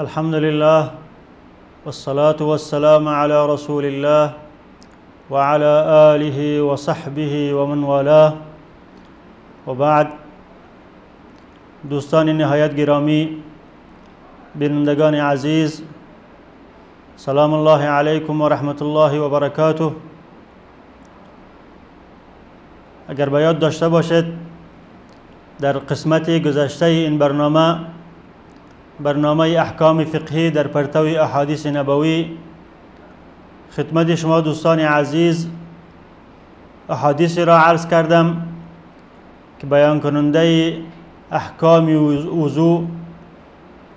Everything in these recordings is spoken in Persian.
الحمد لله والصلاة والسلام على رسول الله وعلى آله وصحبه ومن والاه و بعد. دوستان نهایت گرامی، بینندگان عزیز، سلام الله علیکم و رحمت الله و برکاته. اگر به یاد داشته باشید در قسمت گذشته این برنامه احکام فقهی در پرتو احادیث نبوی، خدمت شما دوستان عزیز احادیثی را عرض کردم که بیان کننده احکام وضو،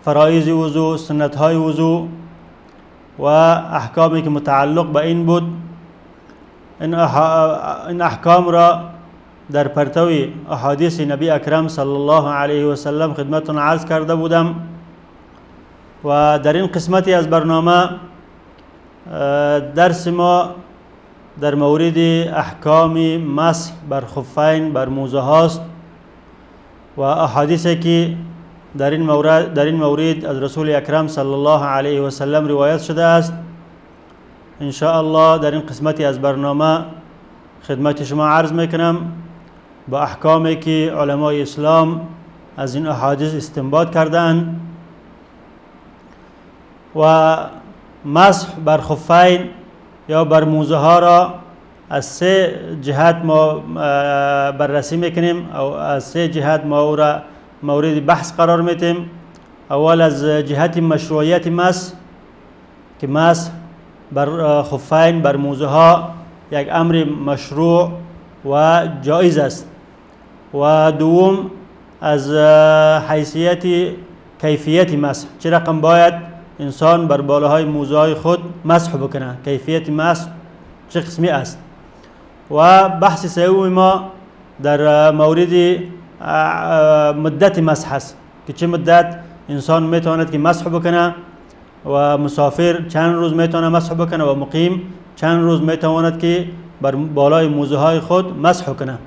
فرایض وضو، سنت های وضو و احکامی که متعلق به این بود. این احکام را در پرتو احادیث نبی اکرم صلی الله علیه و سلم خدمتتون عرض کرده بودم و در این قسمتی از برنامه درس ما در مورد احکام مسح بر خفین بر موزه هاست و احادیثی که در این مورد از رسول اکرم صلی الله علیه و سلم روایت شده است. ان شاء الله در این قسمتی از برنامه خدمت شما عرض میکنم با احکامی که علمای اسلام از این احادیث استنباط کردند. و مسح بر خفین یا بر موزه ها را از سه جهت ما بررسی میکنیم او از سه جهت ما او را مورد بحث قرار میدیم. اول از جهت مشروعیت مسح که مسح بر خفین بر موزه ها یک امر مشروع و جایز است، و دوم از حیثیت کیفیت مسح، چه رقم باید انسان بر بالاهای موزه های خود مسح بکنه، کیفیت مسح چه قسمی است. و بحث سوم ما در مورد مدت مسح است که چه مدت انسان میتواند که مسح بکنه و مسافر چند روز میتونه مسح بکنه و مقیم چند روز میتواند که بر بالای موزه های خود مسح کنه.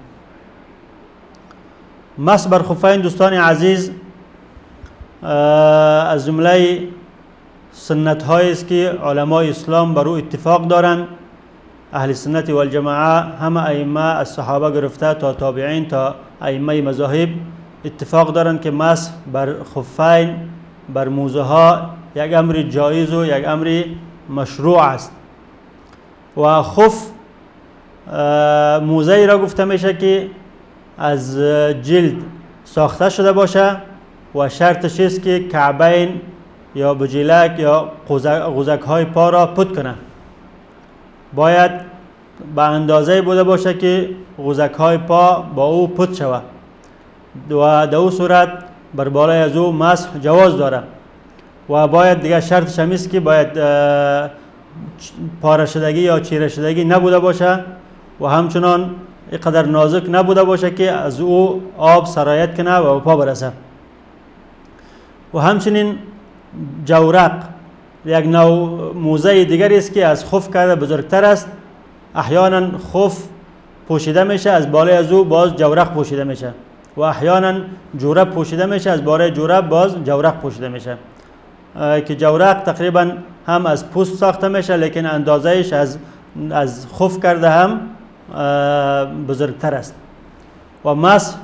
مسح بر خفین دوستان عزیز از جمله سنت هایی است که علمای اسلام بر او اتفاق دارند. اهل سنت و الجماعه، همه ائمه از صحابه گرفته تا تابعین تا ائمه مذاهب اتفاق دارند که مسح بر خفین بر موزه ها یک امر جایز و یک امر مشروع است. و خف موزه را گفته میشه که از جلد ساخته شده باشه و شرطش است که کعبین یا بجیلک یا قوزک های پا را پت کنه. باید به اندازه بوده باشه که قوزک های پا با او پت شود و در او صورت بر بالای از او مسح جواز داره. و باید دیگه شرطش هم است که باید پاره شدگی یا چیره شدگی نبوده باشه و همچنان اینقدر نازک نبوده باشه که از او آب سرایت کنه و پا برسه. و همچنین جورق یک نوع موزه دیگری است که از خف کرده بزرگتر است. احیانا خف پوشیده میشه، از بالای از او باز جورق پوشیده میشه، و احیانا جورب پوشیده میشه، از بالای جورب باز جورق پوشیده میشه. که جورق تقریبا هم از پوست ساخته میشه لیکن اندازهش از خف کرده هم بزرگتر است. و مسح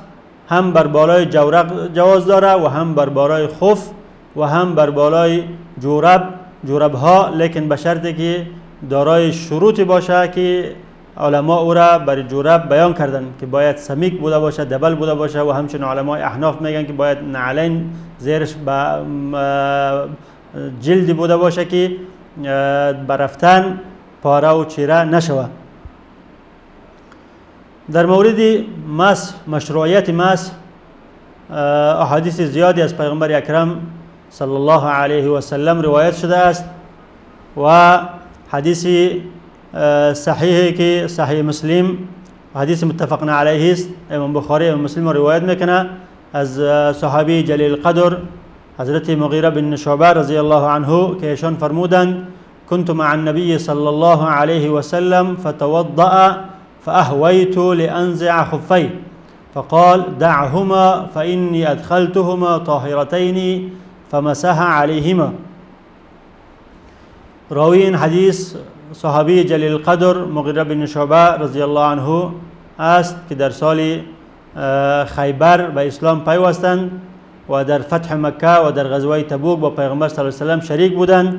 هم بر بالای جورق جواز داره و هم بر بالای خف و هم بر بالای جورب ها، لیکن به شرطی که دارای شروطی باشه که علما او را بر جورب بیان کردن که باید سمیک بوده باشه، دبل بوده باشه، و همچنین علمای احناف میگن که باید نعلین زیرش به جلدی بوده باشه که برفتن پاره و چیره نشوه. در مورد مسح، مشروعیت مسح، احادیث زیادی از پیغمبر اکرم صلی الله علیه و سلم روایت شده است و حدیث صحیحی که صحیح مسلم حدیث متفق علیه است، امام بخاری و مسلم روایت میکنه از صحابی جلیل القدر حضرت مغیره بن شعبه رضی الله عنه که ایشان فرمودند: كنت مع النبي صلى الله عليه وسلم فتوضأ فأهويت لأنزع خفيه فقال: دعهما فإني أدخلتهما طاهرتين فمسح عليهما. راوی این حدیث صحابی جلیل القدر مغیره بن شعبه رضی الله عنه است که در سال خیبر به اسلام پیوستند و در فتح مکه و در غزوه تبوک با پیغمبر صلی الله علیه و سلم شریک بودند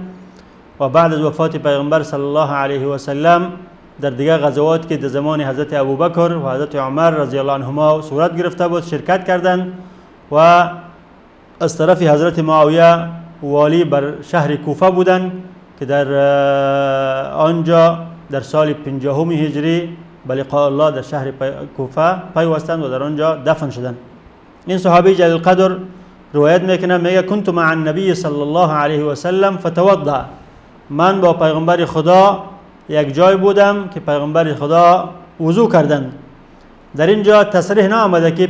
و بعد از وفات پیغمبر صلی الله علیه و سلم در دیگر غزوات که در زمان حضرت ابوبکر و حضرت عمر رضی الله عنهما صورت گرفته بود شرکت کردند و از طرف حضرت معاویه والی بر شهر کوفه بودند که در آنجا در سال 50 هجری به لقاء الله در شهر کوفه پیوستند و در آنجا دفن شدند. این صحابی جلیل القدر روایت میکنه، میگه کنت مع النبی صلی الله علیه و سلم فتوضأ. من با پیغمبر خدا یک جای بودم که پیغمبر خدا وضو کردند. در اینجا تصریح نآمده که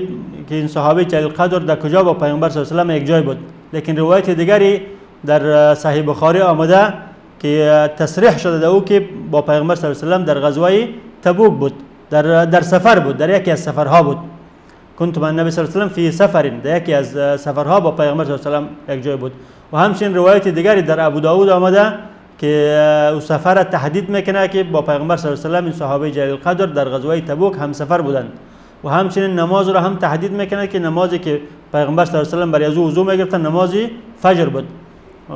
این صحابی جلیل القدر در کجا با پیغمبر صلی الله علیه و سلم یک جای بود، لیکن روایت دیگری در صحیح بخاری آمده که تصریح شده او که با پیغمبر صلی الله علیه و سلم در غزوه تبوک بود، در سفر بود، در یکی از سفرها بود. کنت مع النبی صلی الله علیه و سلم فی سفر، در یکی از سفرها با پیغمبر صلی الله علیه و سلم یک جای بود. و همچنین روایت دیگری در ابو داود آمده که او سفر تحدید میکنه که با پیغمبر صلی الله علیه و سلم این صحابه جلیل القدر در غزوه تبوک هم سفر بودند. و همچنین نماز را هم تحدید میکنه که نمازی که پیغمبر صلی الله علیه و سلم برای از وضو میگرفتن نماز فجر بود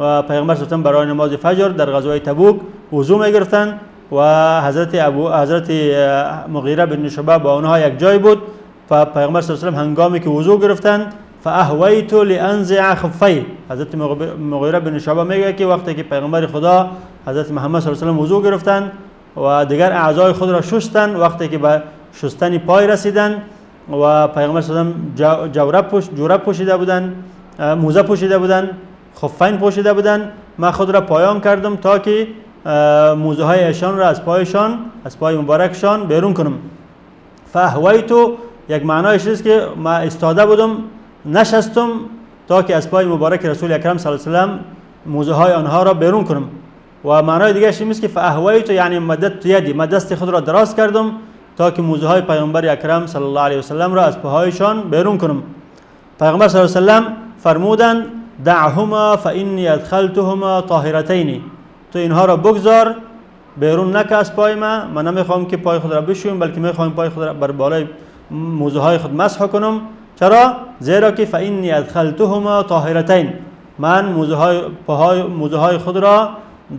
و پیغمبر صلی الله علیه و سلم برای نماز فجر در غزوه تبوک وضو میگرفتن و حضرت مغیره بن شعبه با اونها یک جای بود. و پیغمبر صلی الله علیه و سلم هنگامی که وضو گرفتند فاهویت لانزع خفی، حضرت مغیره بن شعبه میگه که وقتی که پیغمبر خدا حضرت محمد صلی الله علیه و سلم وضو گرفتند و دیگر اعضای خود را شستند، وقتی که به شستن پای رسیدند و پیغمبر صلی الله علیه و سلم جورب پوشیده بودند، موزه پوشیده بودند، خفین پوشیده بودند، من خود را پایان کردم تا که موزه های ایشان را از پای مبارکشان بیرون کنم. فاهویتو یک معنایش است که ما استاده بودم نشستم تا که از پای مبارک رسول اکرم صلی الله علیه و سلم موزه های آنها را بیرون کنم. و معنای دیگه این است که فاهویتو یعنی مددت یدی، من دست خود را دراز کردم تا که موزه های پیغمبر اکرم صلی الله علیه و سلم را از پاهایشان بیرون کنم. پیغمبر صلی الله علیه و سلم فرمودند دعهما فانی ادخلتهما طاهرتین، تو اینها را بگذار بیرون نکه از پای من نمیخوام که پای خود را بشویم بلکه میخوام پای خود را بر بالای موزه های خود مسح کنم. چرا؟ زیرا که فانی ادخلتهما طاهرتین، من موزه های خود را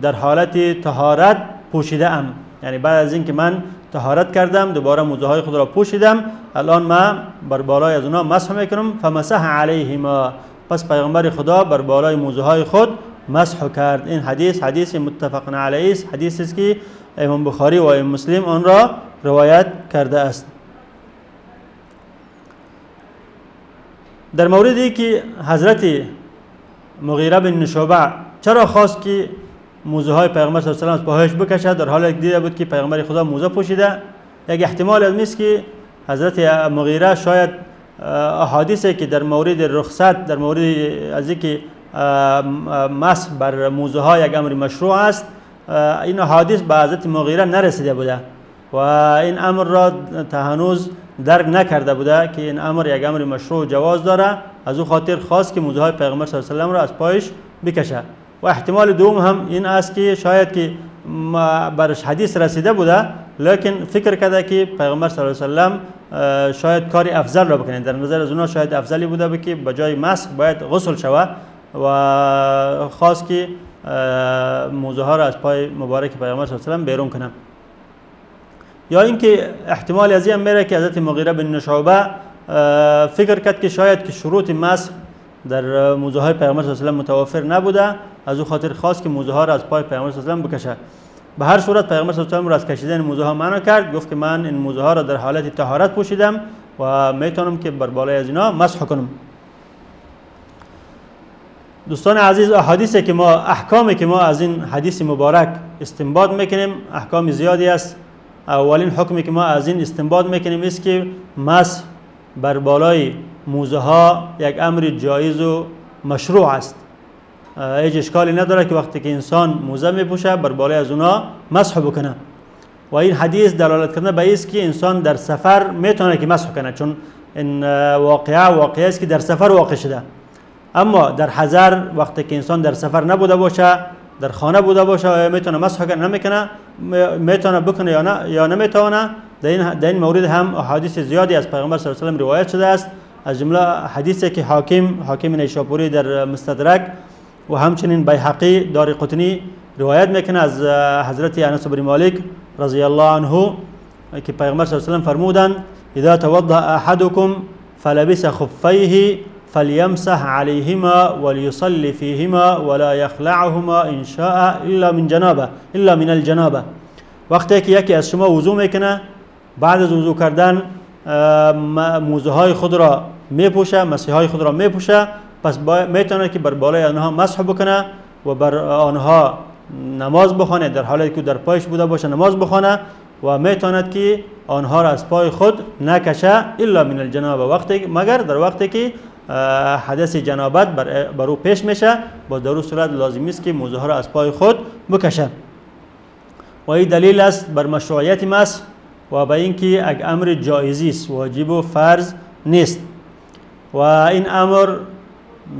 در حالت طهارت پوشیده ام، یعنی بعد از اینکه من طهارت کردم دوباره موزه های خود را پوشیدم، الان من بر بالای از اونها مسح میکنم. فمسح علیهما، پس پیغمبر خدا بر بالای موزه های خود مسح کرد. این حدیث متفق علیه است، حدیثی است که امام بخاری و امام مسلم آن را روایت کرده است. در موردی که حضرت مغیره بن شعبه چرا خواست که موزه های پیغمبر صلی الله علیه و سلم از پاهایش بکشد در حالی که دیده بود که پیغمبر خدا موزه پوشیده، یک احتمال از است که حضرت مغیره شاید احادیثی که در مورد رخصت، در مورد از اینکه مسح بر موزه ها یک امر مشروع است، این احادیث به حضرت مغیره نرسیده بوده و این امر را تا هنوز درک نکرده بوده که این امر یک امر مشروع جواز داره. از او خاطر خواست که موزه های پیغمبر صلی الله علیه و سلم را از پایش بکشه. و احتمال دوم هم این است که شاید که برش حدیث رسیده بوده لیکن فکر کرده که پیغمبر صلی الله علیه و سلم شاید کار افضل را بکنه، در نظر از اونها شاید افضلی بوده که بجای مسح باید غسل شود و خواست که موزه ها را از پای مبارک پیغمبر صلی الله علیه و سلم بیرون کنه. یا اینکه احتمال از این میره که حضرت مغیره بن شعبه فکر کرد که شاید که شروط مسح در موزه های پیغمبر صلی الله علیه و سلم متوفر نبوده، از او خاطر خواست که موزه ها را از پای پیغمبر صلی الله علیه و سلم بکشه. به هر صورت پیغمبر صلی الله علیه و سلم را از کشیدن موزه ها منع کرد، گفت که من این موزه ها را در حالت طهارت پوشیدم و میتونم که بر بالای از اینا مسح کنم. دوستان عزیز، احادیثی که احکامی که ما از این حدیث مبارک استنباط میکنیم احکام زیادی است. اولین حکمی که ما از این استنباط میکنیم است که مسح بر بالای موزه ها یک امر جایز و مشروع است. هیچ اشکالی نداره که وقتی که انسان موزه میپوشه بر بالای از اونها مسح بکنه. و این حدیث دلالت کنه به است که انسان در سفر میتونه که مسح کنه، چون این واقعه است که در سفر واقع شده اما در حضر وقتی که انسان در سفر نبوده باشه، در خانه بوده باشه، میتونه مسح کنه نمیکنه، میتونه بکنه یا نمیتونه. در این مورد هم احادیث زیادی از پیغمبر صلی الله علیه و سلم روایت شده است، از جمله حدیثی که حاکم نیشابوری در مستدرک و همچنین بیهقی دارقطنی روایت میکنه از حضرت انس بن مالک رضی الله عنه که پیغمبر صلی الله علیه و سلم فرمودند اذا توضأ احدكم فلبس خفيه فليمسح عليهما وليصلي فيهما ولا يخلعهما ان شاء الا من الجنابه. وقتی که یکی از شما وضو میکنه، بعد از وضو کردن موزه های خود را میپوشه، مسیح های خود را میپوشه، پس میتونه که بر بالای آنها مسح بکنه و بر آنها نماز بخونه، در حالی که در پایش بوده باشه نماز بخونه و میتواند که آنها را از پای خود نکشه الا من الجنابه، مگر در وقتی که حدث جنابت بر او پیش میشه، با در اون صورت لازمی است که موزه ها را از پای خود بکشه. و این دلیل است بر مشروعیت مسح و به اینکه یک امر جایزی است، واجب و فرض نیست. و این امر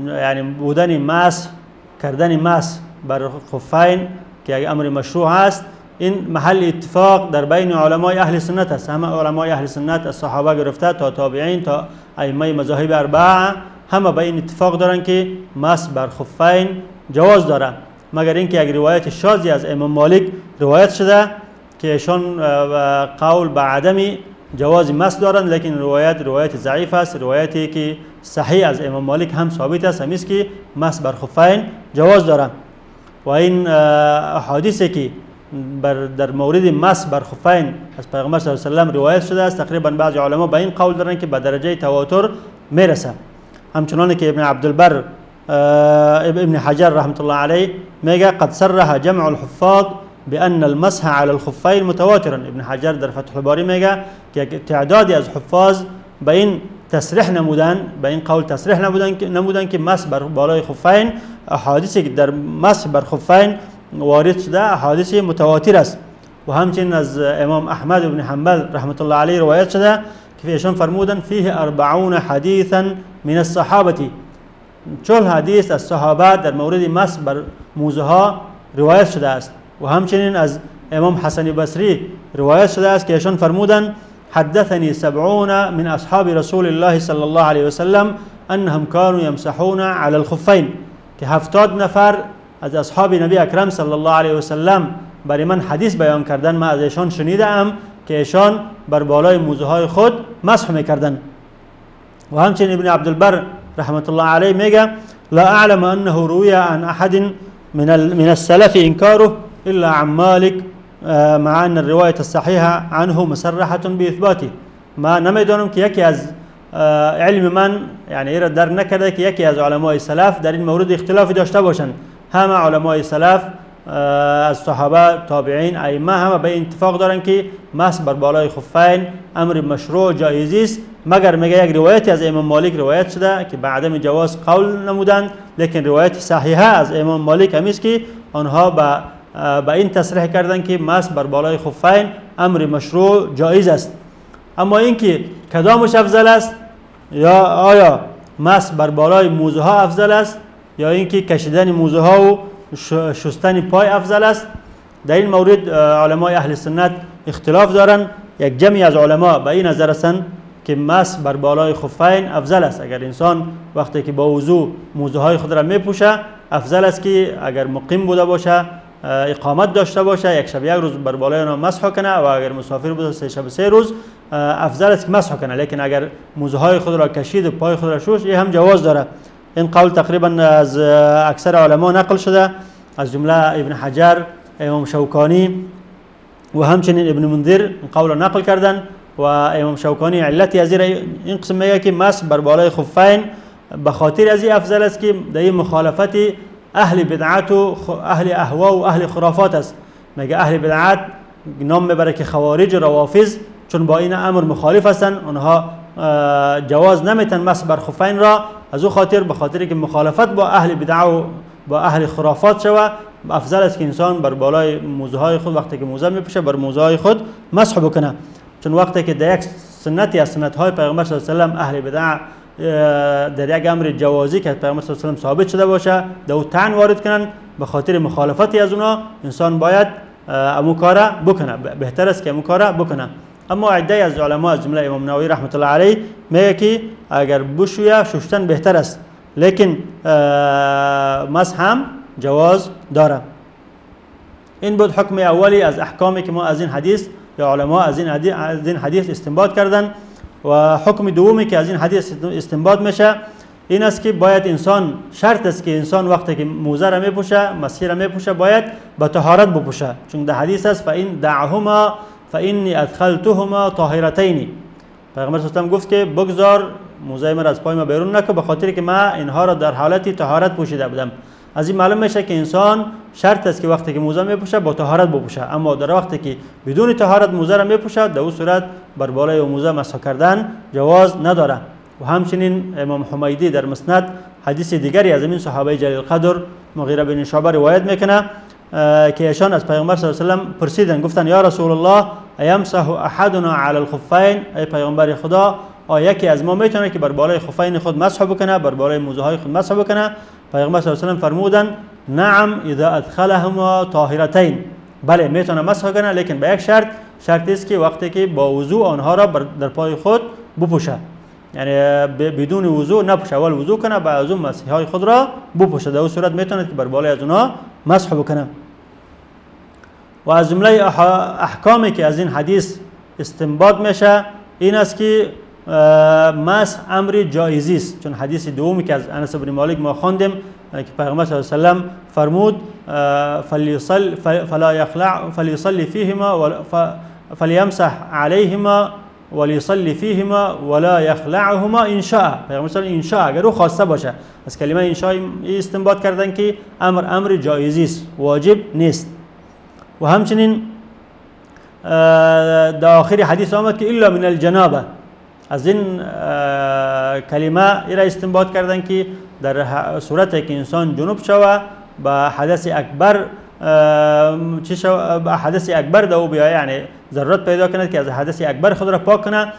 یعنی بودن مسح، کردن مسح بر خفین که یک امر مشروع است، این محل اتفاق در بین علمای اهل سنت است. همه علمای اهل سنت از صحابه گرفته تا تابعین تا ائمه مذاهب اربعه همه به این اتفاق دارن که مسح بر خفین جواز داره، مگر اینکه یک روایت شاذی از امام مالک روایت شده که ایشان قول به عدم جواز مسح دارند، لیکن روایت ضعیف است. روایتی که صحیح از امام مالک هم ثابت است، همیست که مسح بر خفین جواز داره. و این احادیثی که در مورد مسح بر خفین از پیغمبر صلی الله علیه و سلم روایت شده است، تقریبا بعضی علما به این قول دارند که به درجه تواتر میرسه. همچنان که ابن عبدالبر ابن حجر رحمت الله علیه میگه قد صرح جمع الحفاظ بان المسح على الخفين متواترا. ابن حجر در فتح الباری میگه که تعدادی از حفاظ به این تصریح نمودن، به این قول تصریح نمودن که مسح بر بالای خفین، احادیثی که در مسح بر خفین وارد شده احادیث متواتر است. و همچنین از امام احمد بن حنبل رحمت الله علیه روایت شده که ایشان فرمودن فیه 40 حدیثا من الصحابه، 40 حدیث از صحابه در مورد مسح بر موزه ها روایت شده است. و همچنین از امام حسن بصری روایت شده است که ایشان فرمودن حدثني 70 من اصحاب رسول الله صلی الله علیه و سلم انهم كانوا يمسحون على الخفين، که 70 نفر از اصحاب نبی اکرم صلی الله علیه و سلم برای من حدیث بیان کردن، من از ایشان شنیدم که ایشان بر بالای موزه های خود مسح میکردن. و همچنین ابن عبدالبر رحمت الله علیه میگه لا اعلم انه روی عن احد من السلف انکاره الا عن مالک مع ان الروايه الصحيحه عنه مصرحه باثباته. ما نمیدونم که یکی از علم من یعنی ایرا در نکرده که یکی از علمای سلف در این مورد اختلافی داشته باشند. همه علمای سلف از صحابه، تابعین، ائمه همه به اتفاق دارن که مسح بر بالای خفین امر مشروع جایزی است، مگر میگه یک روایتی از امام مالک روایت شده که بعد عدم جواز قول نمودند، لیکن روایت صحیحه از امام مالک همیست که آنها با این تصریح کردن که مسح بر بالای خفین امر مشروع جایز است. اما اینکه کدامش افضل است، یا آیا مسح بر بالای موزه ها افضل است یا اینکه کشیدن موزه ها و شستن پای افضل است، در این مورد علمای اهل سنت اختلاف دارند. یک جمعی از علما به این نظر هستند که مسح بر بالای خفین افضل است. اگر انسان وقتی که با وضو موزه های خود را میپوشه، افضل است که اگر مقیم بوده باشه، اقامت داشته باشه، یک شب یک روز بر بالای آن مسح کنه، و اگر مسافر بوده 3 شب 3 روز افضل است که مسح کنه. لیکن اگر موزه های خود را کشید و پای خود را شست، این هم جواز داره. این قول تقریبا از اکثر علما نقل شده، از جمله ابن حجر، امام شوکانی و همچنین ابن منذر این قول را نقل کردن. و امام شوکانی علتی از این قسم میگه که مسح بر بالای خفین به خاطر از این افضل است که در مخالفت اهل بدعت و اهل اهوا و اهل خرافات است. میگه اهل بدعت نام میبره که خوارج و روافض، چون با این امر مخالف هستند، آنها جواز نمیتن مسح بر خفین را، از او خاطر به خاطر که مخالفت با اهل بدعت و با اهل خرافات شوه، افضل است که انسان بر بالای موزه های خود وقتی که موزه میپوشه بر موزه های خود مسح بکنه. چون وقتی که در یک سنتی از سنت های پیغمبر صلی الله علیه و سلم اهل بدعت در یک امر جوازی که پیامبر صلی الله علیه و ثابت شده باشه دو طعن وارد کنن به خاطر مخالفتی از اونا، انسان باید امو کارا بکنه، بهتر است که امو کارا بکنه. اما عده از علما از جمله امام نووی رحمت الله علیه میگه که اگر بشویه شستن بهتر است، لیکن مسح هم جواز داره. این بود حکم اولی از احکامی که ما از این حدیث یا علما از این حدیث استنباط کردن. و حکم دومی که از این حدیث استنباط میشه این است که باید انسان، شرط است که انسان وقتی که موزه را میپوشه، مسیح را میپوشه، باید به طهارت بپوشه، چون در حدیث است فإن دعهما فإني أدخلتهما طاهرتين. پیغمبر صلی الله علیه و گفت که بگذار موزه من از پای ما بیرون نکن به خاطر که من اینها را در حالت طهارت پوشیده بودم. از این معلوم میشه که انسان شرط است که وقتی که موزه میپوشه با طهارت بپوشه، اما در وقتی که بدون طهارت موزه را میپوشه در اون صورت بر بالای موزه مسح کردن جواز نداره. و همچنین امام حمیدی در مسند حدیث دیگری از این صحابه جلیل القدر مغیره بن شعبه روایت میکنه که ایشان از پیغمبر صلی الله علیه و سلم پرسیدن، گفتن یا رسول الله ایمسح احدنا علی الخفین، ای پیغمبر خدا آیا یکی از ما میتونه که بر بالای خفین خود مسح بکنه، بر بالای موزه های خود مسح بکنه؟ پیغمبر صلی الله علیه و سلم فرمودن نعم اذا ادخلهما طاهرتین، بله میتونه مسح کنه، لیکن به یک شرط است که وقتی که با وضو آنها را در پای خود بپوشه، یعنی بدون وضو نپوشه، اول وضو کنه بعد از اون مسح های خود را بپوشه، در اون صورت میتونه که بر بالای از اونها مسح بکنه. و از جمله احکامی که از این حدیث استنباط میشه این است که مسح امر جایزی است، چون حدیث دومی که از انس بن مالک ما خواندیم که پیغمبر صلی الله علیه و سلم فرمود فلیصلی فیهما فلیمسح علیهما ولیصلی فیهما ولا یخلعهما ان شاء. پیغمبر صلی الله علیه و سلم ان شاء اگر او خواسته باشه، از کلمه ان شاء استنباط کردن که امر جایزی است، واجب نیست. و همچنین در آخر حدیث آمد که الا من الجنابه، از این کلمه ای را استنباط کردن که در صورتی که انسان جنوب شوه به حدث اکبر به حدث اکبر دو بیایه، یعنی ضرورت پیدا کند که از حدث اکبر خود را پاک کنه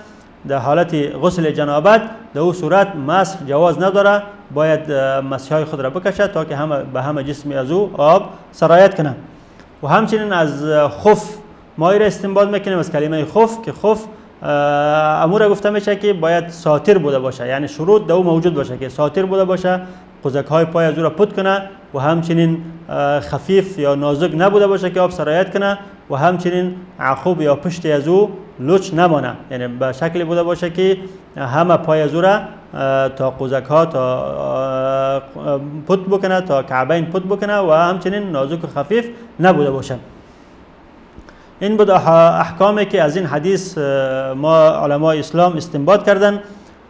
در حالت غسل جنابت، در او صورت مسح جواز نداره، باید مسح های خود را بکشه تا که به همه جسم از او آب سرایت کنه. و همچنین از خف ما را استنباط میکنیم از کلمه خف که خف امور گفته میشه که باید ساتر بوده باشه، یعنی شروط در او موجود باشه که ساتر بوده باشه، قزک های پای از او را پد کنه، و همچنین خفیف یا نازک نبوده باشه که آب سرایت کنه، و همچنین عقب یا پشت از او لچ نمانه، یعنی به شکلی بوده باشه که همه پای از او را تا قزک ها تا پد بکنه، تا کعبین پد بکنه، و همچنین نازک و خفیف نبوده باشه. این بود احکامی که از این حدیث ما علماء اسلام استنباط کردن.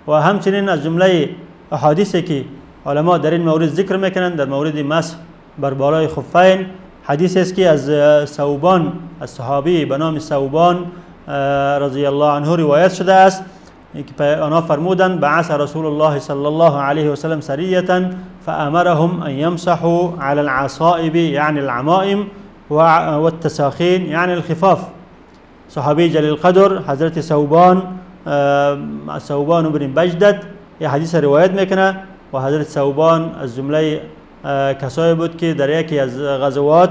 و همچنین از جمله احادیثی که علما در این مورد ذکر میکنن در مورد مسح بر بالای خفین، حدیث است که از ثوبان، از صحابی به نام ثوبان رضی الله عنه روایت شده است که آنها فرمودند بعث رسول الله صلی الله علیه و سلم سریة فامرهم ان يمسحوا على العصائب یعنی العمائم و التساخین یعنی الخفاف. صحابی جلیل القدر حضرت ثوبان بن بجدد یه حدیث روایت میکنه، و حضرت ثوبان از جمله کسایی بود که در یکی از غزوات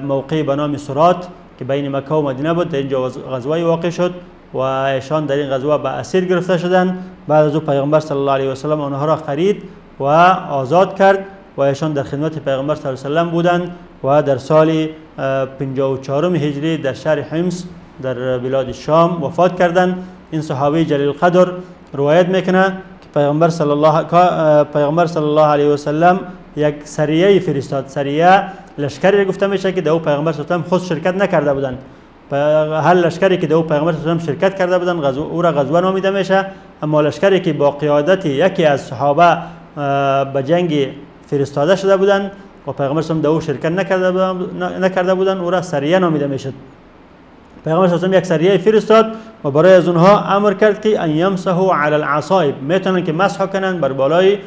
موقع به نام سرات که بین مکه و مدینه بود، در اینجا غزوه واقع شد و ایشان در این غزوه به اسیر گرفته شدند. بعد از او پیغمبر صلی الله علیه و سلم آنها را خرید و آزاد کرد و ایشان در خدمت پیغمبر صلی الله علیه و سلم بودند و در سال 54 هجری در شهر حمص در بلاد شام وفات کردند. این صحابی جلیل القدر روایت میکنه که پیغمبر صلی الله علیه و سلم یک سریه فرستاد. سریه لشکری گفته میشه که دو پیغمبر صلی الله علیه و سلم خود شرکت نکرده بودند. هر لشکری که دو پیغمبر صلی الله علیه و سلم شرکت کرده بودند او را غزوه نامیده میشه، اما لشکری که با قیادت یکی از صحابه به جنگ فرستاده شده بودند و پیغمبر صلی الله علیه و سلم شرکت نکرده بودند او را سریه نامیده میشد. پیغمبر صلی الله علیه و سلم یک سریه فرستاد و برای از اونها امر کرد که ان یمسحوا علی العصائب، میتونن که مسح کنن بر بالای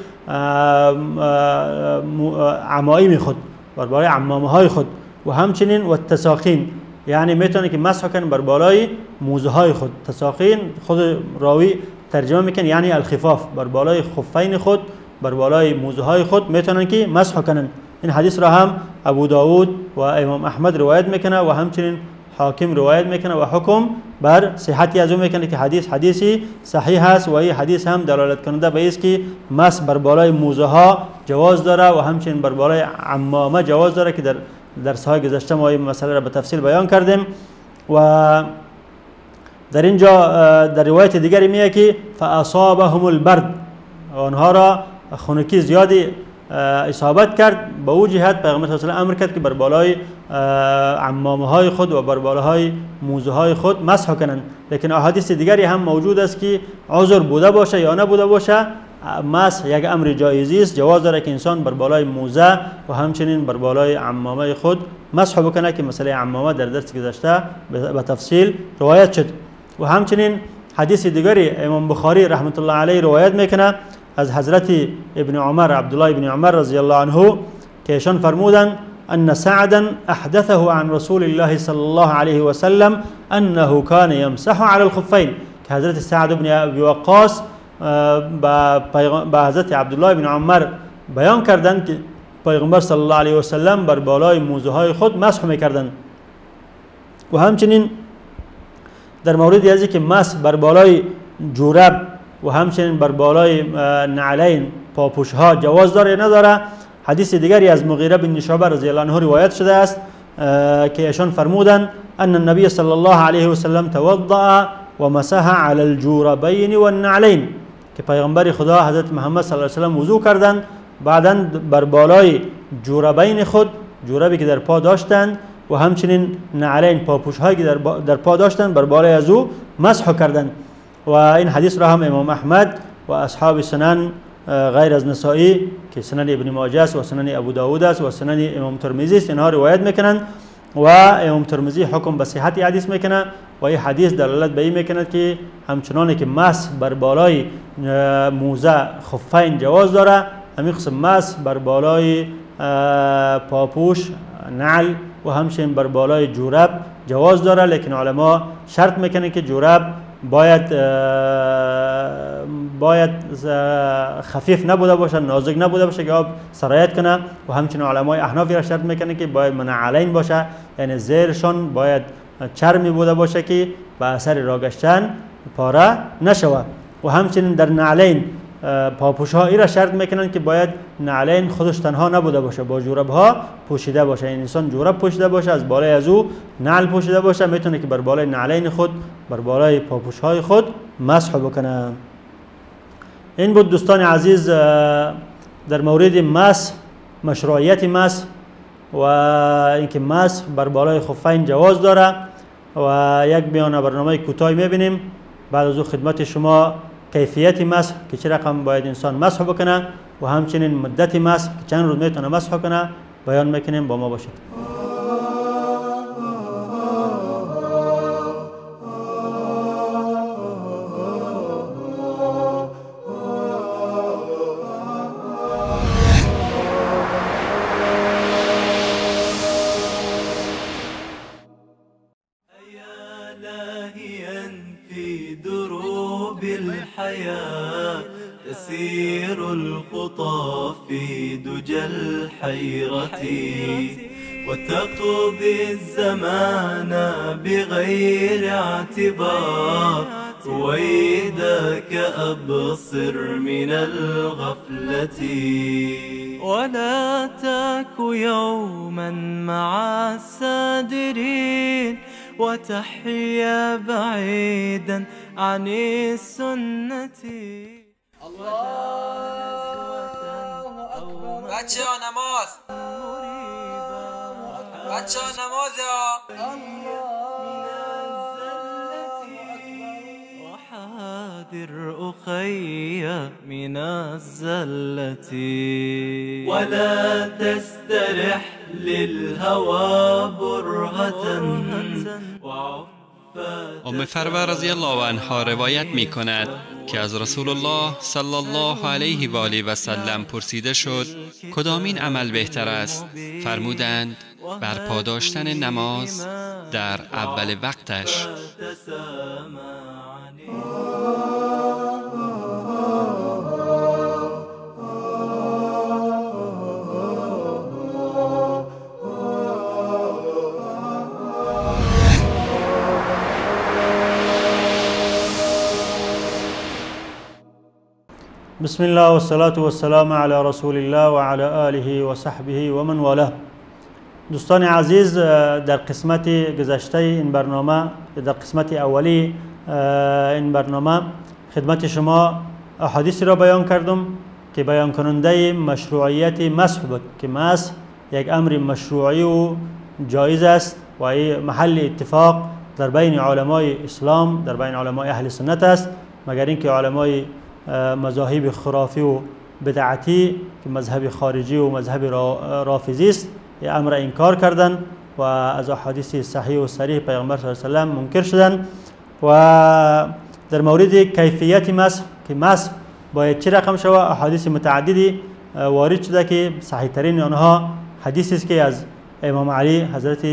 عمائم خود، بر بالای عمامه های خود، و همچنین و التساخین یعنی میتونن که مسح کنن بر بالای موزه های خود. تساخین خود راوی ترجمه میکنن یعنی الخفاف، بر بالای خفین خود، بر بالای موزه های خود میتونن که مسح کنن. این حدیث را هم ابو داود و امام احمد روایت میکنه و همچنین حاکم روایت میکنه و حکم بر صحتی از اون میکنه که حدیثی صحیح است و این حدیث هم دلالت کننده به است که مسح بر بالای موزه ها جواز داره و همچنین بر بالای عمامه جواز داره که در درس های گذشته ما این مسئله را به تفصیل بیان کردیم. و در اینجا در روایت دیگری میگه که فاصابهم البرد، آنها را خنکی زیادی اصابت کرد، به او جهت پیغمبر صلی الله علیه و امر کرد که بر بالای عمامه های خود و بر بالای موزه های خود مسح کنند. لیکن احادیث دیگری هم موجود است که عذر بوده باشه یا نبوده باشه، مسح یک امر جایزی است، جواز داره که انسان بر بالای موزه و همچنین بر بالای عمامه خود مسح بکنه که مسئله عمامه در درس گذشته به تفصیل روایت شد. و همچنین حدیث دیگری امام بخاری رحمت الله علیه روایت میکنه از حضرت ابن عمر، عبدالله ابن عمر رضی الله عنه، که ایشان فرمودند ان سعدا احدثه عن رسول الله صلی الله علیه و سلم انه كان يمسح على الخفين، که حضرت سعد بن ابی وقاص به حضرت عبدالله ابن عمر بیان کردند که پیغمبر صلی الله علیه و سلم بر بالای موزه های خود مسح میکردند. و همچنین در مورد ازی که مسح بر بالای جورب و همچنین بر بالای نعلین پاپوش ها جواز داره یا نداره، حدیث دیگری از مغیره بن شعبه رضی الله عنه روایت شده است که ایشان فرمودند ان النبی صلی الله علیه و سلم توضأ و مسح علی الجوربین و النعلین، که پیغمبر خدا حضرت محمد صلی الله علیه و سلم وضو کردند، بعداً بر بالای جوربین خود، جوربی که در پا داشتند و همچنین نعلین پاپوش هایی که در پا داشتند بر بالای از او مسح کردند. و این حدیث را هم امام احمد و اصحاب سنن غیر از نسائی که سنن ابن ماجه است و سنن ابو داود است و سنن امام ترمذی است، اینها روایت میکنند و امام ترمذی حکم به صحت حدیث میکنه و این حدیث دلالت به این میکند که همچنانی که مسح بر بالای موزه خفین جواز داره، همین قسم مسح بر بالای پاپوش نعل و همچنین بر بالای جورب جواز داره. لیکن علما شرط میکنه که جورب باید خفیف نبوده باشه، نازک نبوده باشه که آب سرایت کنه. و همچنین علمای احناف را شرط میکنه که باید منعلین باشه، یعنی زیرشان باید چرمی بوده باشه که به اثر راگشتن پاره نشوه. و همچنین در نعلین پاپوش ها ای را شرط میکنن که باید نعلین خودش تنها نبوده باشه، با جورب ها پوشیده باشه، یعنی انسان جورب پوشیده باشه، از بالای از او نعل پوشیده باشه، میتونه که بر بالای نعلین خود، بر بالای پاپوش های خود مسح بکنه. این بود دوستان عزیز در مورد مسح، مشروعیت مسح و اینکه مسح بر بالای خفین جواز داره. و یک بیان برنامه کوتاهی میبینیم، بعد از او خدمت شما کیفیت مسح که چه رقم باید انسان مسح بکنه و همچنین مدت مسح که چند روز میتونه مسح کنه بیان میکنیم. با ما باشید. تسير الخطى في دجى الحيرة وتقضي الزمان بغير اعتبار، رويدك أبصر من الغفلة ولا تاك يوما مع السادرين وتحيا بعيدا عن السنة. بچه ها نماز، بچه ها نماز وحاذر أخي من الزلة ولا تسترح للهوى برهة. فرور رضی الله عنها روایت می کند که از رسول الله صلی الله علیه و آله و سلم پرسیده شد کدامین عمل بهتر است؟ فرمودند برپا داشتن نماز در اول وقتش. بسم الله والصلاة والسلام علی رسول الله و علی آله و صحبه و من والاه. دوستان عزیز، در قسمت گذشته این برنامه، در قسمت اولی این برنامه خدمت شما احادیثی را بیان کردم که بیان کننده مشروعیت مسح بود که مسح یک امر مشروعی و جایز است و محل اتفاق در بین علمای اسلام، در بین علمای اهل سنت است، مگر اینکه علمای مذاهب خرافی و بدعتی که مذهب خارجی و مذهب رافضی است این امر انکار کردند و از احادیث صحیح و صریح پیامبر صلی الله علیه و سلم منکر شدند. و در مورد کیفیت مسح که مسح باید چه رقم شود، احادیث متعددی وارد شده که صحیح ترین آنها حدیثی است که از امام علی، حضرت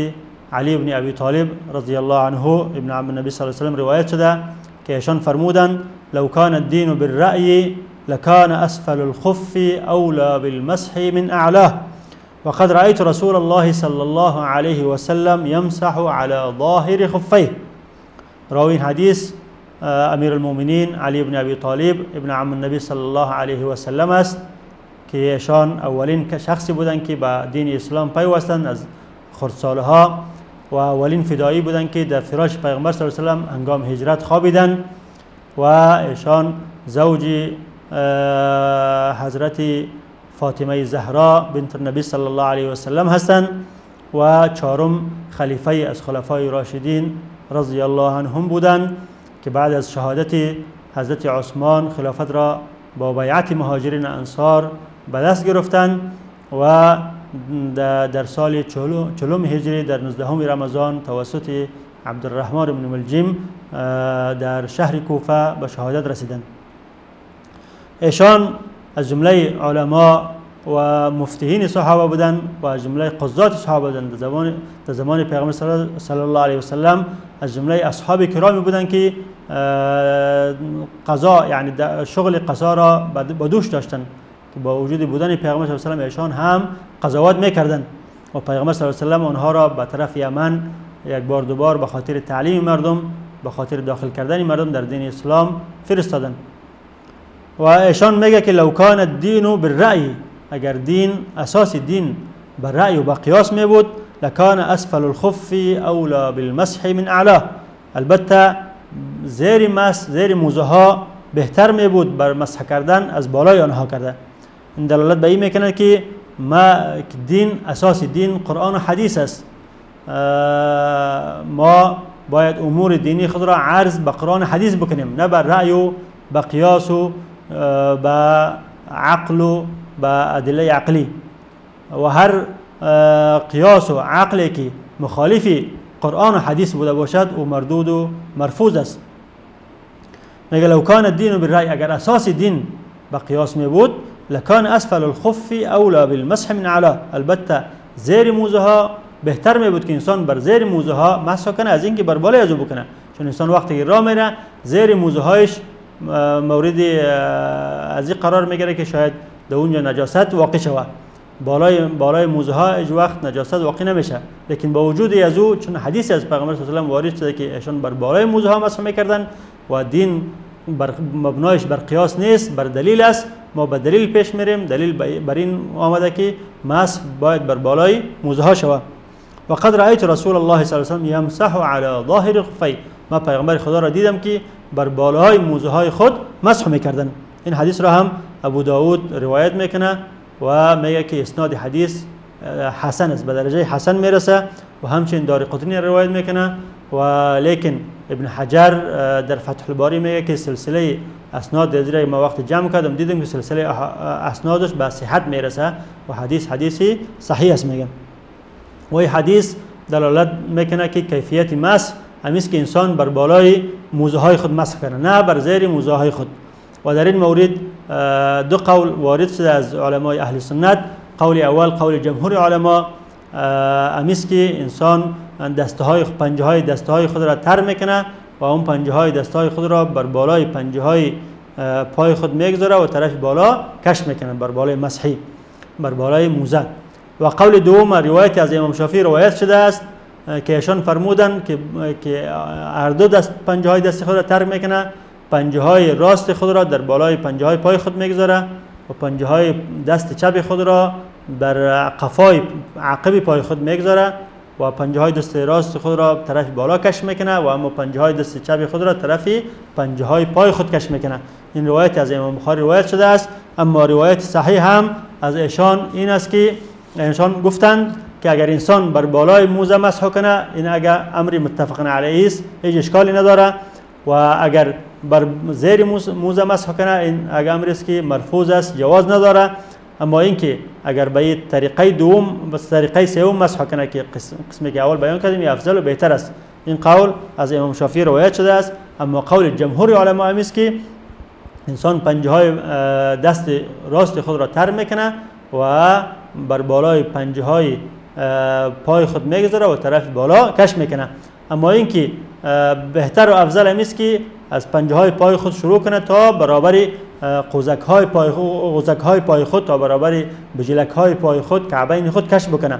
علی ابن ابی طالب رضی الله عنه ابن عم النبی صلی الله علیه و سلم روایت شده که ایشان فرمودند لو كان الدين بالرأي لكان أسفل الخف أولى بالمسح من أعلاه وقد رأيت رسول الله صلى الله عليه وسلم يمسح على ظاهر خفيه. راوي حديث امیر المؤمنین علی ابن ابی طالب ابن عم النبی صلی الله علیه و سلم است که ایشان اولین شخصی بودند که به دین اسلام پیوستند از خردسالها و اولین فدایی بودند که در فراش پیغمبر صلی الله علیه و سلم هنگام هجرت خوابیدند و ایشان زوج حضرت فاطمه زهرا بنت النبی صلی الله علیه و سلم هستند و چهارم خلیفه از خلفای راشدین رضی الله عنهم بودند که بعد از شهادت حضرت عثمان خلافت را با بیعت مهاجرین انصار به دست گرفتند و در سال چهلم هجری در 19 رمضان توسط عبدالرحمن بن ملجم در شهر کوفه به شهادت رسیدند. ایشان از جمله علما و مفتیین صحابه بودند و از جمله قضات صحابه بودند. در زمان پیغمبر صلی الله علیه و سلم از جمله اصحاب کرامی بودند که قضا یعنی شغل قضا را به دوش داشتند که با وجود بودن پیغمبر صلی الله علیه و سلم ایشان هم قضاوت میکردند و پیغمبر صلی الله علیه و سلم آنها را به طرف یمن یک بار دوبار به خاطر تعلیم مردم، به خاطر داخل کردن مردم در دین اسلام فرستادند. و ایشان میگه که لو کان الدین بالرأی، اگر دین اساس دین بر رأی و با قیاس می بود لکان اسفل الخف اولا بالمسح من اعلاه، البته زیر موزه ها بهتر می بود بر مسح کردن از بالای آنها کرده. این دلالت به این میکنه که دین اساس دین قرآن و حدیث است. ما باید امور دینی خود را عرض به قرآن و حدیث بکنیم، نه بر رأی و به قیاس و به عقل و به ادله عقلی. و هر قیاس و عقلی که مخالفی قرآن و حدیث بوده باشد او مردود و مرفوض است. میگه لو کان الدین بالرأی، اگر اساس دین به قیاس می بود لکان اسفل الخف اولا بالمسح من اعلا، البته زیر موزه ها بهتر می بود که انسان بر زیر موزه ها مسح کنه از اینکه بر بالای از او بکنه، چون انسان وقتی که راه میره زیر موزه هایش مورد از این قرار میگیره که شاید در اونجا نجاست واقع شود. بالای موزه ها هیچ وقت نجاست واقع نمیشه، لیکن با وجود از او چون حدیثی از پیغمبر صلی الله علیه و آله وارد شده که ایشان بر بالای موزه ها مسح میکردن و دین بر مبنایش بر قیاس نیست، بر دلیل است. ما به دلیل پیش میریم، دلیل بر این آمده که مسح باید بر بالای موزه ها شود. و قد رأیت رسول الله صلی الله علیه و آله یمسح علی ظاهر خفی، ما پیغمبر خدا را دیدم که بر بالای موزه های خود مسح میکردن. این حدیث را هم ابو داود روایت میکنه و میگه که اسناد حدیث حسن است، به درجه حسن میرسه و همچنین دارقطنی روایت میکنه و لیکن ابن حجر در فتح الباری میگه که سلسله اسناد در ما وقت جمع کردم دیدم که سلسله اسنادش به صحت میرسه و حدیثی صحیح است. میگم و این حدیث دلالت میکنه که کیفیت مسح همیست که انسان بر بالای موزه های خود مسح کنه، نه بر زیر موزه های خود. و در این مورد دو قول وارد شده از علمای اهل سنت. قول اول قول جمهور علما همیست که انسان پنجه های دسته های خود را تر میکنه و اون پنجه های دسته های خود را بر بالای پنجه های پای خود میگذاره و طرف بالا کش میکنه بر بالای مسحی، بر بالای موزه. و قول دوم روایت از امام شافعی روایت شده است که ایشان فرمودند که هر دو پنجه های دست خود را ترک میکنه پنجه های راست خود را در بالای پنجه های پای خود میگذاره و پنجه های دست چپ خود را بر قفای عقب پای خود میگذاره و پنجه های دست راست خود را طرف بالا کش میکنه و اما پنجه های دست چپ خود را طرف پنجه های پای خود کش میکنه. این روایت از امام بخاری روایت شده است. اما روایت صحیح هم از ایشان این است که ایشان گفتند که اگر انسان بر بالای موزه مسح کنه این اگر امری متفق علیه است هیچ اشکالی نداره و اگر بر زیر موزه مسح کنه این اگر امری است که مرفوض است جواز نداره. اما اینکه اگر به طریقه دوم و طریقه سوم مسح کنه که قسمی که اول بیان کردیم افضل و بهتر است. این قول از امام شافعی روایت شده است. اما قول جمهور علما است که انسان پنجه های دست راست خود را تر میکنه و بر بالای پنجه های پای خود میگذاره و طرف بالا کش میکنه. اما اینکه بهتر و افضل است که از پنجه های پای خود شروع کنه تا برابر قوزک های پای خود تا برابر بجلک های پای خود کعبین خود کش بکنه.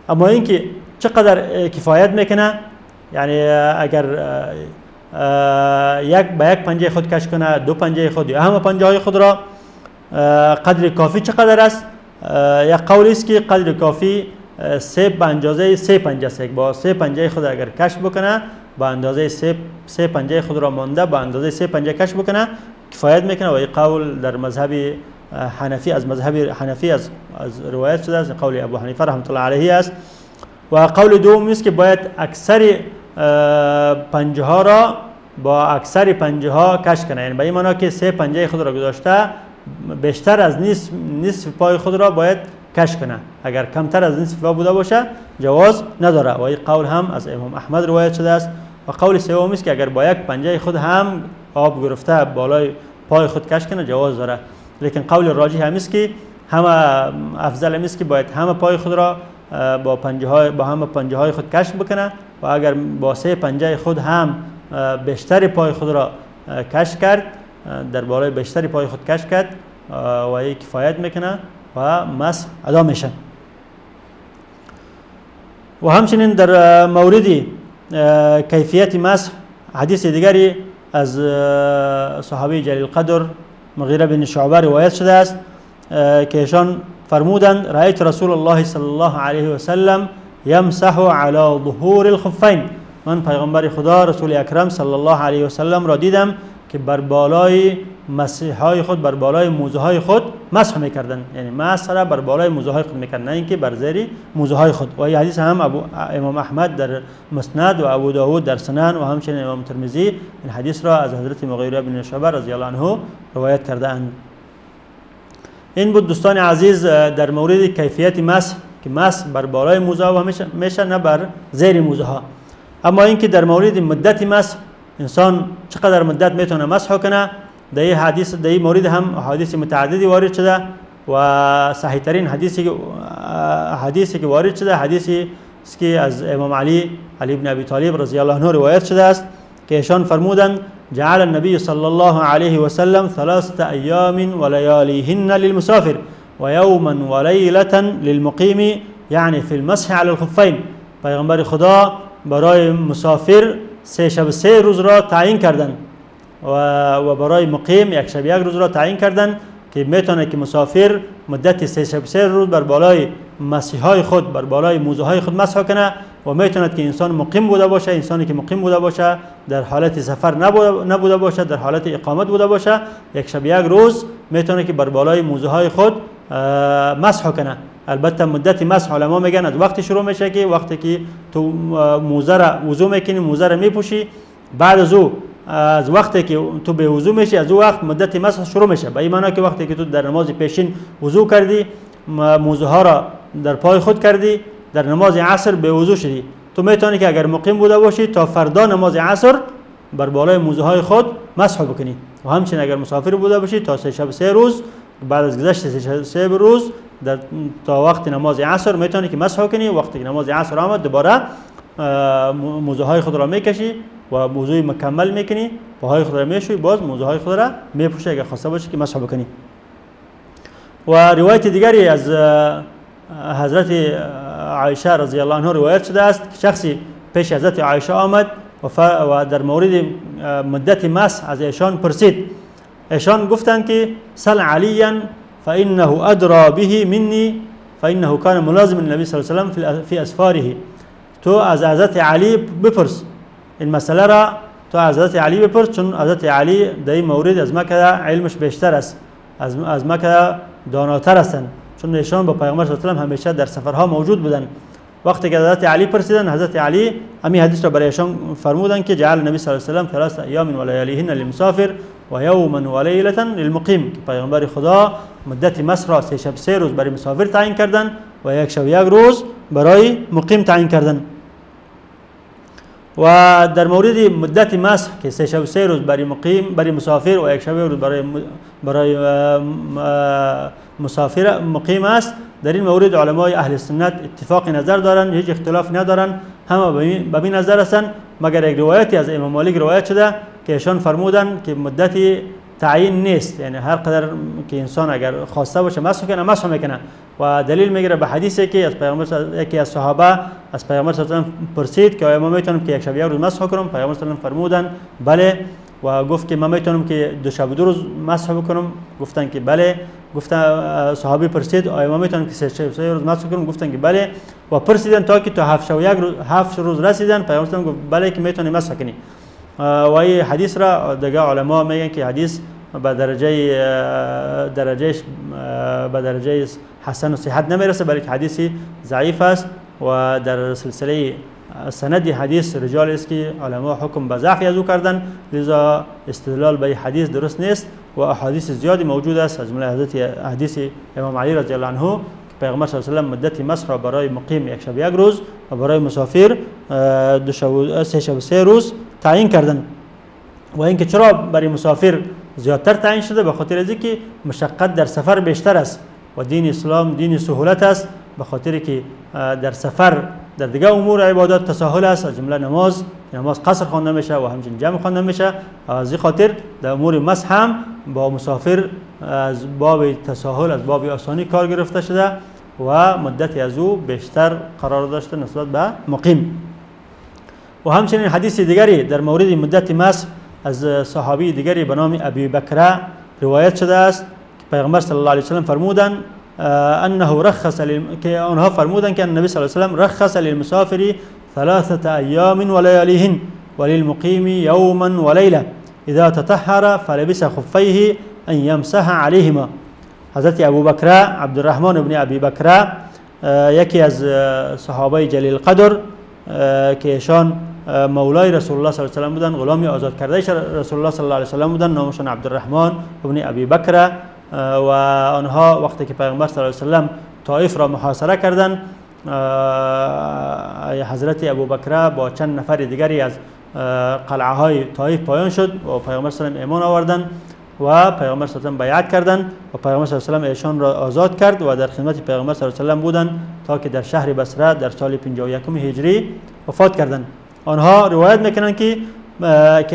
اما اینکه چقدر کفایت میکنه، یعنی اگر یک پنجه خود کش کنه، دو پنجه خود یا همه پنجه های خود را، قدر کافی چقدر است؟ یک قول است که قدر کافی سه به اندازه سه پنجه است. با سه پنجه خود اگر کش بکنه با اندازه سه پنجه خود را مانده با اندازه سه پنجه کش بکنه کفایت میکنه و این قول در مذهب حنفی از مذهب حنفی از روایت شده است. قول ابو حنیفه رحمت الله علیه است. و قول دوم است که باید اکثر پنجه ها را با اکثر پنجه ها کش کنه، یعنی به این معنی که سه پنجه خود را گذاشته بیشتر از نصف پای خود را باید کش کنه. اگر کمتر از نصف پا بوده باشه جواز نداره و این قول هم از امام احمد روایت شده است. و قول سوم است که اگر با یک پنجه خود هم آب گرفته بالای پای خود کش کنه جواز داره. لیکن قول راجح هم است که همه افضل است که باید همه پای خود را با همه پنجه های خود کش بکنه و اگر با سه پنجه خود هم بیشتر پای خود را کش کرد، در بالای بیشتر پای خود کش کرد و این کفایت میکنه و مسح ادا میشه. و همچنین در مورد کیفیت مسح حدیث دیگری از صحابی جلیل القدر مغیره بن شعبه روایت شده است که ایشان فرمودند رأیت رسول الله صلی الله علیه و سلم یمسح علی ظهور الخفین، من پیغمبر خدا رسول اکرم صلی الله علیه و سلم را دیدم که بر بالای مسیحای خود بر بالای موزه های خود مسح میکردند، یعنی مسح را بر بالای موزه های خود میکردند نه اینکه بر زیر موزه های خود. و این حدیث هم امام احمد در مسند و ابو داود در سنن و همچنین امام ترمذی این حدیث را از حضرت مغیره بن شعبه رضی الله عنه روایت کردند. این بود دوستان عزیز در مورد کیفیت مسح که مسح بر بالای موزه ها میشه نه بر زیر موزه ها. اما اینکه در مورد مدت مسح انسان چقدر مدت میتونه مسح کنه، در این حدیث در این مورد هم حدیث متعددی وارد شده و صحیح ترین حدیثی که وارد شده حدیثی است که از امام علی بن ابی طالب رضی الله عنه روایت شده است که ایشان فرمودند جعل النبي صلى الله عليه وسلم 3 أيام ولياليهن للمسافر ويوما وليلة للمقيم، يعني في المسح على الخفين. پیغمبر خدا برای مسافر 3 شب 3 روز را تعیین کردند و برای مقیم 1 شب 1 روز را تعیین کردند که میتونه که مسافر مدت 3 شب 3 روز بر بالای مسیحای خود بر بالای موزه های خود مسح کنه و میتونه که انسان مقیم بوده باشه، انسانی که مقیم بوده باشه در حالت سفر نبوده باشه، در حالت اقامت بوده باشه 1 شب 1 روز میتونه که بر بالای موزه های خود مسح کنه. البته مدت مسح علما میگن از وقتی شروع میشه که وقتی که تو موزه را وضو میکنی موزه را میپوشی، بعد از وقتی که تو به وضو میشی از اون وقت مدت مسح شروع میشه. به این معنی که وقتی که تو در نماز پیشین وضو کردی موزه ها را در پای خود کردی در نماز عصر به وضو شدی، تو میتونی که اگر مقیم بوده باشی تا فردا نماز عصر بر بالای موزه های خود مسح بکنی و همچنین اگر مسافر بوده باشی تا 3 شب 3 روز بعد از گذشت 3 روز تا وقت نماز عصر میتونی که مسح کنی. وقتی که نماز عصر آمد دوباره موزه های خود را میکشی و وضوی مکمل میکنی، پاهای خود را میشوی، باز موزه های خود را میپوشی اگر خواسته باشی که مسح بکنی. و روایت دیگری از حضرت عایشه رضی الله عنها روایت شده است که شخصی پیش حضرت عایشه آمد و در مورد مدت مسح از ایشان پرسید. ایشان گفتند که سل علیا فانه ادرا به منی فانه کان ملازم النبی صلی الله علیه و سلم فی اسفاره. تو از حضرت علی بپرس این مسئله را، تو از حضرت علی بپرس، چون حضرت علی در این مورد از ما که علمش بیشتر است، از ما که داناتر هستند، چون ایشان با پیامبر صلی الله علیه و سلم همیشه در سفرها موجود بودند. وقتی که حضرت علی پرسیدن، حضرت علی همین حدیث را برای ایشان فرمودند که جعل النبی صلی الله علیه و سلم 3 ایام و لیالیهن للمسافر و یوما و لیلة للمقیم، که پیامبر خدا مدت مسح را 3 شب 3 روز برای مسافر تعیین کردند و 1 شب 1 روز برای مقیم تعیین کردند. و در مورد مدت مسح که 3 شب 3 روز برای مقیم برای مسافر و 1 شب 1 روز برای مسافر مقیم است، در این مورد علمای اهل سنت اتفاق نظر دارند، هیچ اختلاف ندارند، همه به این نظر هستند، مگر یک روایتی از امام مالک روایت شده که ایشان فرمودند که مدت تعیین نیست، یعنی هر قدر که انسان اگر خواسته باشه مسح کنه مسح میکنه. و دلیل میگیره به حدیثی که از پیامبر یکی از صحابه از پیامبر صلی الله علیه و پرسید که آیا من میتونم که 1 شب 1 روز مسح کنم؟ پیامبر صلی الله علیه و فرمودند بله، و گفت که من میتونم که 2 شب 2 روز مسح بکنم؟ گفتن که بله. گفتن صحابی پرسید آیا من میتونم که 3 شب 3 روز مسح کنم؟ گفتن که بله. و پرسیدن تا که تو 7 شب 1 روز 7 روز رسیدن، پیامبر صلی الله علیه و گفت بله که میتونی مسح کنی. و این حدیث را دیگه علما میگن که حدیث به درجه حسن و صحت نمیرسه، بلکه حدیثی ضعیف است و در سلسله سند حدیث رجال است که علما حکم به ضعف از او کردن، لذا استدلال به حدیث درست نیست. و احادیث زیادی موجود است، از جمله حدیث امام علی رضی الله عنه که پیغمبر صلی الله علیه و سلم مدت مسح را برای مقیم 1 شب 1 روز و برای مسافر 3 شب 3 روز تعیین کردند. و اینکه چرا برای مسافر زیادتر تعیین شده؟ به خاطر از اینکه مشقت در سفر بیشتر است و دین اسلام دین سهولت است، به خاطر که در سفر در دیگه امور عبادات تساهل است، از جمله نماز قصر خوانده میشه و همچنین جمع خوانده میشه. از این خاطر در امور مسح هم با مسافر از باب تساهل، از باب آسانی کار گرفته شده و مدتی از او بیشتر قرار داشته نسبت به مقیم. و همچنین حدیث دیگری در مورد مدت مسح از صحابی دیگری به نام ابی بکر روایت شده است که پیغمبر صلی الله علیه و سلم فرمودند انه رخص که آنها فرمودند که النبی صلی الله علیه و سلم رخص للمسافر 3 ایام و لیالیهن وللمقیم یوما و لیله اذا تطهر فلبس خفیه ان یمسح علیهما. حضرت ابو بکر عبدالرحمن ابن ابی بکر یکی از صحابه جلیل قدر که ایشان مولای رسول الله صلی الله علیه و سلم بودن، غلامی آزاد کرده رسول الله صلی الله علیه و سلم بودن، نامشان عبدالرحمن ابن ابی بکر. و آنها وقتی که پیغمبر صلی الله علیه و سلم طائف را محاصره کردند، حضرت ابو بکر با چند نفر دیگری از قلعه های طائف پایان شد و پیغمبر صلی الله علیه و سلم ایمان آوردند و پیغمبر صلی الله علیه و سلم بیعت کردند و پیغمبر صلی الله علیه و سلم ایشان را آزاد کرد و در خدمت پیغمبر صلی الله علیه و سلم بودند تا که در شهر بصره در سال 51 هجری وفات کردند. آنها روایت میکنند که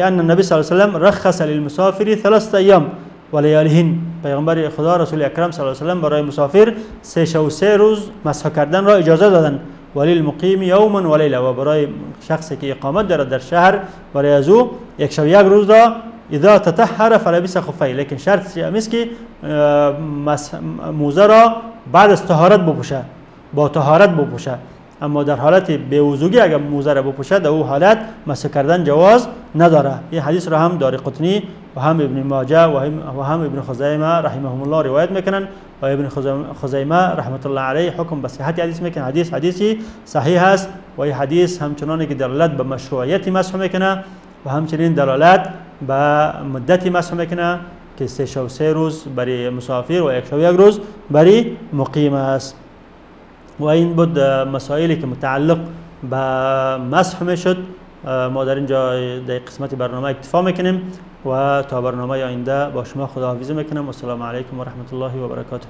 ان النبی صلی الله علیه و سلم رخص للمسافر 3 ایام و لیالیهن، پیغمبر خدا رسول اکرم صلی الله علیه و سلم برای مسافر 3 شب و 3 روز مسح کردن را اجازه دادند، ولی المقیم یوما و لیله، و برای شخصی که اقامت دارد در شهر برای از او 1 شب 1 روز را اذا تطهر فلبس خفیه، لیکن شرط است که موزه را بعد از طهارت بپوشه، با طهارت بپوشه. اما در حالت بی‌وضوئی اگر موزه را بپوشد در او حالت مسح کردن جواز نداره. این حدیث را هم دارقطنی و هم ابن ماجه و هم ابن خزیمه رحمهم الله روایت میکنن و ابن خزیمه رحمت الله علیه حکم به صحت حدیث میکنه. حدیثی صحیح است و این حدیث همچنان که دلالت به مشروعیت مسح میکنه و همچنین دلالت به مدت مسح میکنه که 3 شب 3 روز برای مسافر و 1 شب 1 روز برای مقیم است. و این بود مسائلی که متعلق به مسح میشد. ما در اینجا در قسمت برنامه اکتفا میکنیم و تا برنامه آینده با شما خداحافظی میکنم. و السلام علیکم و رحمت الله و برکاته.